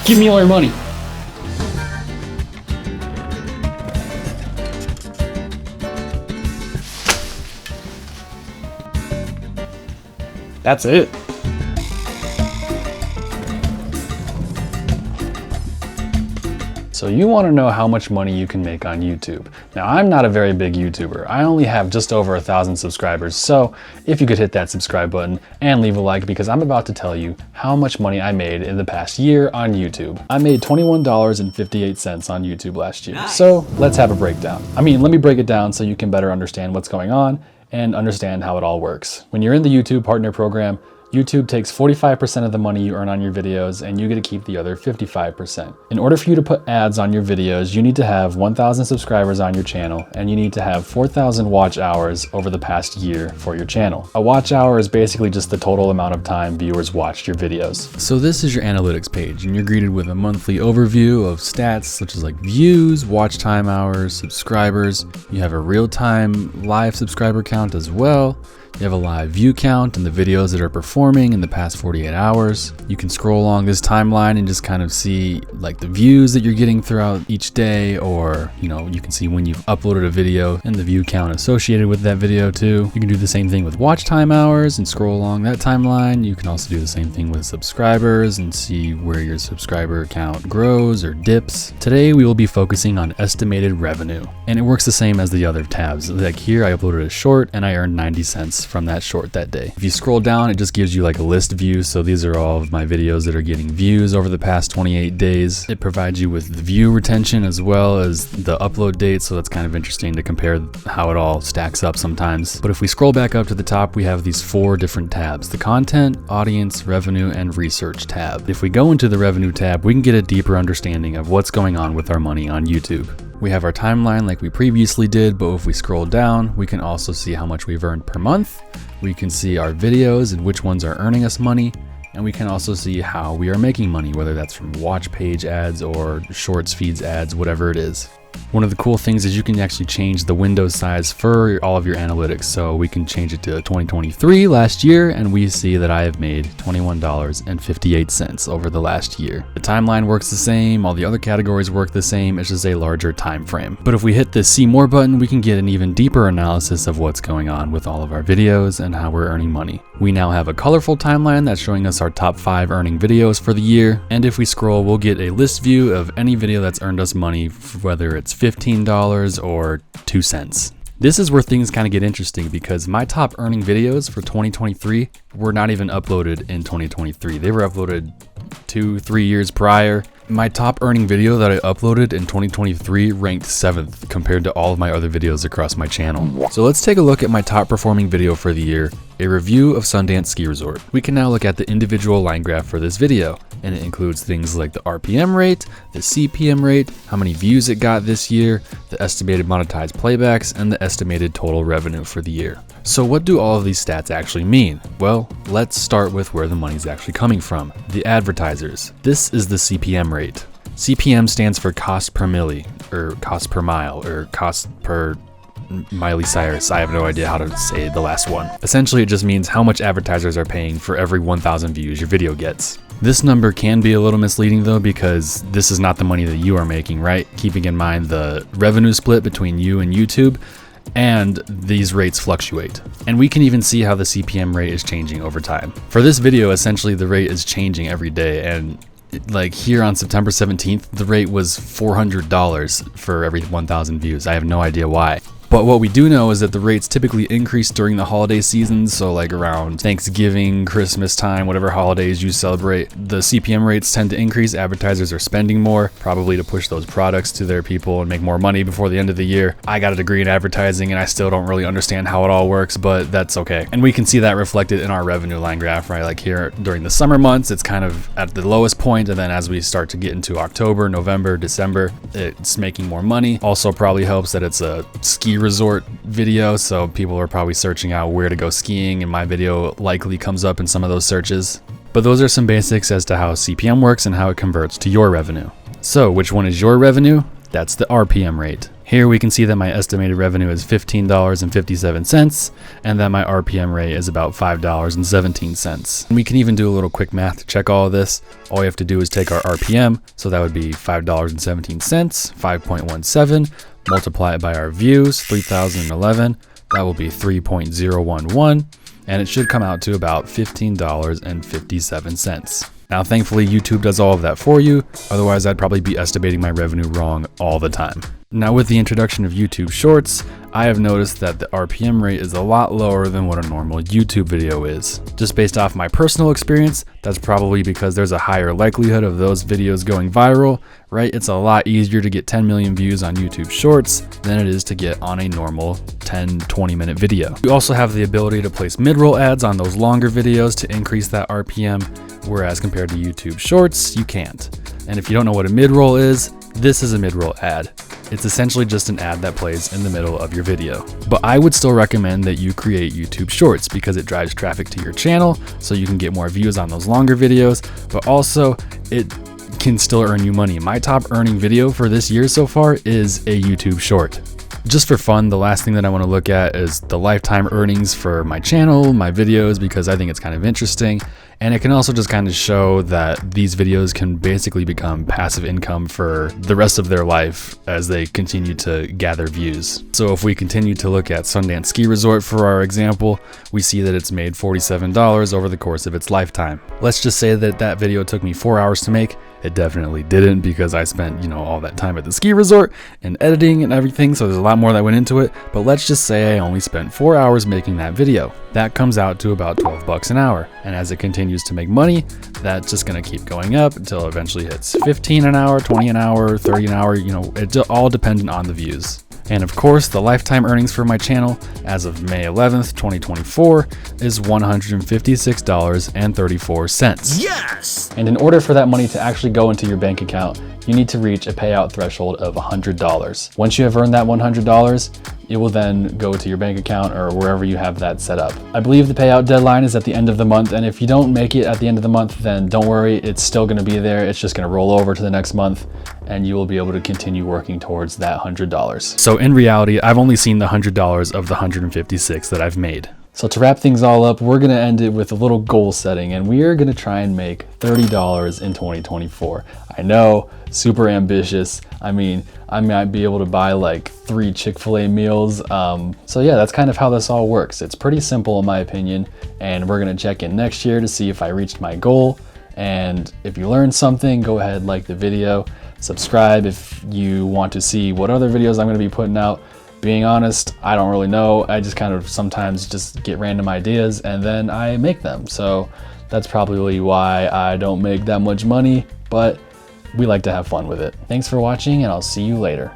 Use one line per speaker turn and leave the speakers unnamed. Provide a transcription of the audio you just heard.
Give me all your money. That's it. So you want to know how much money you can make on YouTube. Now, I'm not a very big YouTuber. I only have just over 1,000 subscribers. So if you could hit that subscribe button and leave a like, because I'm about to tell you how much money I made in the past year on YouTube. I made $21.58 on YouTube last year. Nice. So let's have a breakdown. Let me break it down so you can better understand what's going on and understand how it all works. When you're in the YouTube Partner Program, YouTube takes 45% of the money you earn on your videos, and you get to keep the other 55%. In order for you to put ads on your videos, you need to have 1,000 subscribers on your channel, and you need to have 4,000 watch hours over the past year for your channel. A watch hour is basically just the total amount of time viewers watched your videos. So this is your analytics page, and you're greeted with a monthly overview of stats such as like views, watch time hours, subscribers. You have a real-time live subscriber count as well. You have a live view count and the videos that are performing in the past 48 hours. You can scroll along this timeline and just kind of see like the views that you're getting throughout each day, or you can see when you've uploaded a video and the view count associated with that video too. You can do the same thing with watch time hours and scroll along that timeline. You can also do the same thing with subscribers and see where your subscriber count grows or dips. Today we will be focusing on estimated revenue, and it works the same as the other tabs. Like here I uploaded a short and I earned 90 cents from that short that day. If you scroll down, it just gives you like a list view. So these are all of my videos that are getting views over the past 28 days. It provides you with the view retention as well as the upload date. So that's kind of interesting to compare how it all stacks up sometimes. But if we scroll back up to the top, we have these 4 different tabs: the content, audience, revenue, and research tab. If we go into the revenue tab, we can get a deeper understanding of what's going on with our money on YouTube. We have our timeline like we previously did, but if we scroll down, we can also see how much we've earned per month. We can see our videos and which ones are earning us money. And we can also see how we are making money, whether that's from watch page ads or shorts feeds ads, whatever it is. One of the cool things is you can actually change the window size for all of your analytics. So we can change it to 2023 last year, and we see that I have made $21.58 over the last year. The timeline works the same, all the other categories work the same, it's just a larger time frame. But if we hit the see more button, we can get an even deeper analysis of what's going on with all of our videos and how we're earning money. We now have a colorful timeline that's showing us our top 5 earning videos for the year. And if we scroll, we'll get a list view of any video that's earned us money, whether it's $15 or 2 cents. This is where things kind of get interesting, because my top earning videos for 2023 were not even uploaded in 2023. They were uploaded 2-3 years prior. My top earning video that I uploaded in 2023 ranked 7th compared to all of my other videos across my channel. So let's take a look at my top performing video for the year, a review of Sundance Ski Resort. We can now look at the individual line graph for this video, and it includes things like the RPM rate, the CPM rate, how many views it got this year, the estimated monetized playbacks, and the estimated total revenue for the year. So what do all of these stats actually mean? Well, let's start with where the money's actually coming from, the advertisers. This is the CPM rate. CPM stands for cost per milli, or cost per mile, or cost per Miley Cyrus. I have no idea how to say the last one. Essentially, it just means how much advertisers are paying for every 1,000 views your video gets. This number can be a little misleading though, because this is not the money that you are making, right? Keeping in mind the revenue split between you and YouTube, and these rates fluctuate. And we can even see how the CPM rate is changing over time. For this video, essentially the rate is changing every day, and like here on September 17th, the rate was $400 for every 1,000 views. I have no idea why. But what we do know is that the rates typically increase during the holiday season, so like around Thanksgiving, Christmas time, whatever holidays you celebrate, the CPM rates tend to increase. Advertisers are spending more, probably to push those products to their people and make more money before the end of the year. I got a degree in advertising and I still don't really understand how it all works, but that's okay. And we can see that reflected in our revenue line graph, right? Like here during the summer months, it's kind of at the lowest point, and then as we start to get into October, November, December, it's making more money. Also probably helps that it's a ski resort video, so people are probably searching out where to go skiing, and my video likely comes up in some of those searches. But those are some basics as to how CPM works and how it converts to your revenue. So which one is your revenue? That's the RPM rate. Here we can see that my estimated revenue is $15.57 and that my RPM rate is about $5.17. And we can even do a little quick math to check all of this. All we have to do is take our RPM, so that would be $5.17, 5.17, multiply it by our views, 3,011, that will be 3.011, and it should come out to about $15.57. Now, thankfully, YouTube does all of that for you. Otherwise, I'd probably be estimating my revenue wrong all the time. Now, with the introduction of YouTube Shorts, I have noticed that the RPM rate is a lot lower than what a normal YouTube video is. Just based off my personal experience, that's probably because there's a higher likelihood of those videos going viral, right? It's a lot easier to get 10 million views on YouTube Shorts than it is to get on a normal 10-20 minute video. You also have the ability to place mid-roll ads on those longer videos to increase that RPM, whereas compared to YouTube Shorts, you can't. And if you don't know what a mid-roll is, this is a mid-roll ad. It's essentially just an ad that plays in the middle of your video. But I would still recommend that you create YouTube Shorts because it drives traffic to your channel so you can get more views on those longer videos, but also it can still earn you money. My top earning video for this year so far is a YouTube Short. Just for fun, the last thing that I want to look at is the lifetime earnings for my channel, my videos, because I think it's kind of interesting. And it can also just kind of show that these videos can basically become passive income for the rest of their life as they continue to gather views. So if we continue to look at Sundance Ski Resort for our example, we see that it's made $47 over the course of its lifetime. Let's just say that that video took me 4 hours to make. It definitely didn't because I spent, all that time at the ski resort and editing and everything, so there's a lot more that went into it, but let's just say I only spent 4 hours making that video. That comes out to about $12 an hour, and as it continues to make money, that's just gonna keep going up until it eventually hits 15 an hour, 20 an hour, 30 an hour, it's all dependent on the views. And of course, the lifetime earnings for my channel as of May 11th, 2024 is $156.34. Yes! And in order for that money to actually go into your bank account, you need to reach a payout threshold of $100. Once you have earned that $100, it will then go to your bank account or wherever you have that set up. I believe the payout deadline is at the end of the month, and if you don't make it at the end of the month, then don't worry, it's still gonna be there. It's just gonna roll over to the next month, and you will be able to continue working towards that $100. So in reality, I've only seen the $100 of the 156 that I've made. So to wrap things all up, we're gonna end it with a little goal setting, and we are gonna try and make $30 in 2024. I know, super ambitious. I mean, I might be able to buy like 3 Chick-fil-A meals. So yeah, that's kind of how this all works. It's pretty simple in my opinion, and we're gonna check in next year to see if I reached my goal. And if you learned something, go ahead, like the video, subscribe if you want to see what other videos I'm gonna be putting out. Being honest, I don't really know. I just kind of sometimes just get random ideas and then I make them. So that's probably why I don't make that much money, but we like to have fun with it. Thanks for watching, and I'll see you later.